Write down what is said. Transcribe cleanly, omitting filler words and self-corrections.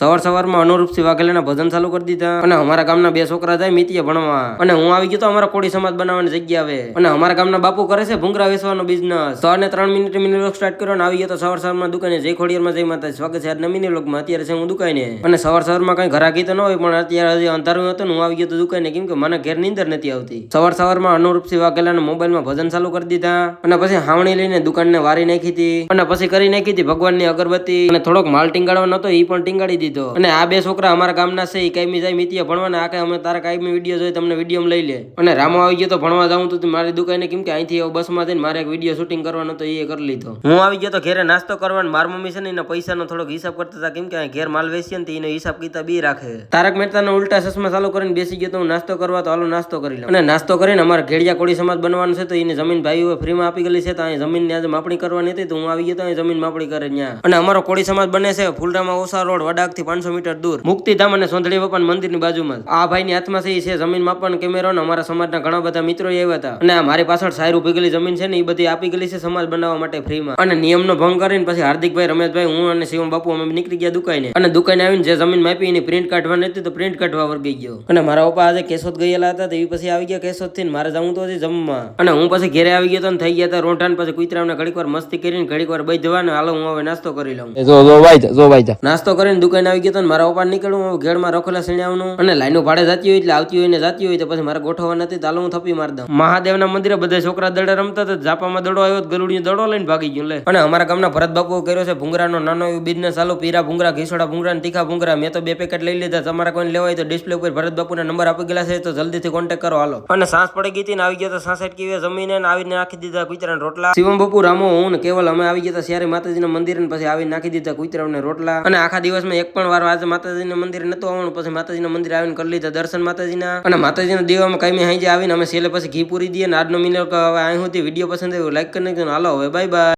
સવારમાં અનુરૂપસિંહ વાઘેલાના ભજન ચાલુ કરી દીધા અને અમારા ગામના બે છોકરા જાય મિતિએ ભણવા અને હું આવી ગયો તો અમારા કોળી સમાજ બનાવવાની જગ્યા આવે અને અમારા ગામના બાપુ કરે છે ભૂંગરા વેચવાનો બિઝનેસ 3 મિનિટ વ્લોગ સ્ટાર્ટ કર્યો અને આવી ગયો તો સવારમાં દુકાને જય ખોડિયારમાં જય માતા સ્વાગત છે આજના મિની વ્લોગમાં. અત્યારે છે હું દુકાને અને સવારમાં કઈ ઘરાકી તો ન હોય પણ અત્યારે હજી અંધારું હતું ને હું આવી ગયો તો દુકાને કેમ કે મને ઘેર નીંદર નથી આવતી. સવારમાં અનુરૂપસિંહ વાઘેલાના મોબાઈલમાં ભજન ચાલુ કરી દીધા અને પછી હાવણી લઈને દુકાનને વારી નાખી હતી અને પછી કરી નાખી હતી ભગવાનની અગરબત્તી અને થોડોક માલ ટીંગાડવાનો હતો એ પણ ટીંગાડી દીધો. અને આ બે છોકરા અમારા ગામના છે એ કાયમી જાય મિતિયા ભણવાના આ અમે તારા કાયમી વિડીયો જોઈ તમને વિડીયો લઈ લે અને રામો આવી ગયો તો ભણવા જાઉં તો મારી દુકાને કેમ કે અહીંથી બસમાં જઈને મારે એક વિડીયો શૂટિંગ કરવાનો તો એ કરી લીધો. હું આવી ગયો તો ઘેરે નાસ્તો કરવાનો માર મમ્મી છે ને એના પૈસાનો થોડોક હિસાબ કરતા હતા કેમ કે ઘેર માલ વેચીએ ને એનો હિસાબ કિતાબ બી રાખે. તારક મહેતાનો ઉલ્ટા ચશ્મા ચાલુ કરીને બેસી ગયો તો હું નાસ્તો કરવા તો હાલો નાસ્તો કરી લઉં અને નાસ્તો કરીને અમારે ઘેડિયા કોળી સમાજ બનવાનું છે તો એની જમીન ભાઈઓ ફ્રીમાં આપી ગયેલી છે તો અહીં જમીનની આજે માપણી કરવાની હતી તો હું આવી ગયો તો અહીં જમીન માપણી કરે ત્યાં અને અમારો કોળી સમાજ બને છે ફૂલરામાં ઓસા રોડ વડાક થી 500 મીટર દૂર મુક્તિધામ અને સોંધળી બાપા મંદિરની બાજુમાં. આ ભાઈની હાથમાં છે જમીન માપવાનો કેમેરો ને અમારા સમાજના ઘણા બધા મિત્રો આવ્યા હતા અને આ મારી પાછળ સાયર ઉભી ગયેલી જમીન છે ને એ બધી આપી ગયેલી છે સમાજ બનાવવા માટે ફ્રીમાં અને નિયમનો ભંગ કરીને પછી હાર્દિકભાઈ રમેશભાઈ હું અને શિવમ બાપુ અમે નીકળી ગયા દુકાને અને દુકાને આવીને જે જમીન માપી એની પ્રિન્ટ કાઢવાની હતી તો પ્રિન્ટ કાઢવા વર્ગી ગયો અને મારા પપ્પા આજે કેશોદ ગયેલા હતા તો એ પછી આવી ગયા કેશોદ થી મારે જવું તો જમવા અને હું પછી ઘેરે આવી ગયો તો થઈ ગયા હતા રોંઢાન પછી કુતરાને ઘડીક વાર મસ્તી કરીને ઘડીક વાર બઈ જવાને હાલો હું હવે નાસ્તો કરી લઉં. નાસ્તો કરીને દુકાને આવી ગયો તો મારા પપ્પા નીકળું ઘેરમાં રખોલા સીણ્યાનું અને લાઈનો ભાડે જતી હોય એટલે આવતી હોય ને જતી હોય તો પછી મારે ગોઠવવા નથી તો હાલો હું થપી માર દઉં. મહાદેવના મંદિરે બધા છોકરા દડે રમતા હતા જાપામાં દડો આવ્યો ગરુડીનો દડો લઈને ભાગી ગયો લે અને અમારા ગામના ભરત બાપુ કર્યો છે ભૂંગરાનો નાનો એવો બિઝનેસ ચાલુ પીરા ભૂંગરા ઘીસોડા ભૂંગરા ને તીખા ભૂંગરા મેં તો 2 પેકેટ લઈ લીધા. તમારા કોઈને લેવાય તો ડિસ્પ્લે ઉપર ભરત બાપુના નંબર આપી ગયેલા છે તો જલ્દીથી કોન્ટેક્ટ કરો હાલો. અને સાંસ પડી ગઈ હતી ને આવી ગયા તો 66 કેવી જમીને આવીને નાખી દીધા કુતરાના રોટલા. શિવમ બાપુ રામો હું ને કેવલ અમે આવી ગયા ત્યારે માતાજીના મંદિરે પછી આવીને નાખી દીધા કુતરાના રોટલા અને આખા દિવસમાં એક પણ વાર આજે માતાજીના મંદિરે નતો આવવાનું પછી માતાજીના મંદિરે આવીને કરી લીધા દર્શન માતાજીના અને માતાજીના દેવામાં કાયમી હાઈ આવીને અમે છેલ્લે પછી ઘી પૂરી દઈએ ને આજનો મિનિટ હવે અહીં સુધી વિડીયો પસંદ આવ્યો લાઈક કરી નાખજો હાલો હવે બાય બાય.